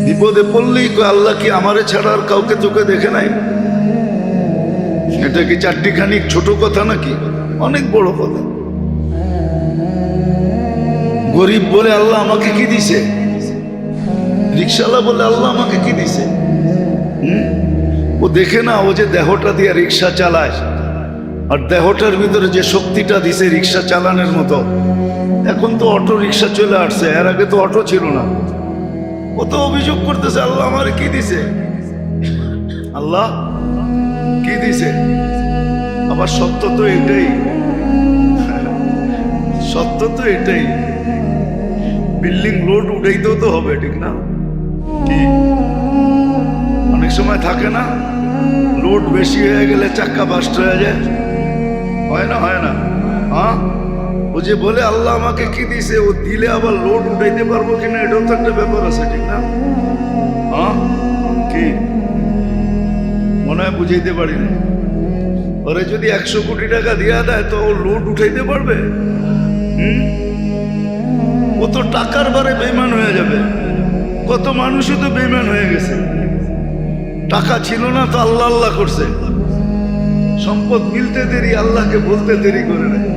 বিপদে পড়লেই কয় আল্লাহ কি আমারে ছাড়া আর কাউকে চোখে দেখে নাই? এটা কি চারটিখানি ছোট কথা নাকি? অনেক বড় কথা। গরিব বলে আল্লাহ আমাকে কি দিছে, রিক্সাওয়ালা বলে আল্লাহ আমাকে কি দিছে। ও দেখে না, ও যে দেহটা দিয়ে রিক্সা চালায়, আর দেহটার ভিতরে যে শক্তিটা দিছে রিক্সা চালানোর মতো। এখন তো অটো রিক্সা চলে আসছে, এর আগে তো অটো ছিল না। ও তো অভিযোগ করতেছে আল্লাহ আমার কি দিছে, আল্লাহ কি দিছে। আবার সত্য তো এটাই, সত্য তো এটাই। বিল্ডিং লোড উঠাইতেও তো হবে, ঠিক না? কি অনেক সময় থাকে না, লোড বেশি হয়ে গেলে চাক্কা বাস্ট হয়ে যায়, হয় না? হয় না? হ্যাঁ, ও যে বলে আল্লাহ আমাকে কি দিছে, ও দিলে আবার লোড উঠাইতে পারবো কিনা এটাও তো একটা ব্যাপার আছে, ঠিক না? হ্যাঁ, কি মনে হয় বুঝাইতে পারি না। ওরে যদি 100 কোটি টাকা দিয়া দেয় তো ও লোড উঠাইতে পারবে? ও তো টাকার বারে বেইমান হয়ে যাবে। কত মানুষই তো বেইমান হয়ে গেছে, টাকা ছিল না তো আল্লাহ আল্লাহ করছে, সম্পদ মিলতে দেরি, আল্লাহকে বলতে দেরি করে নেয়।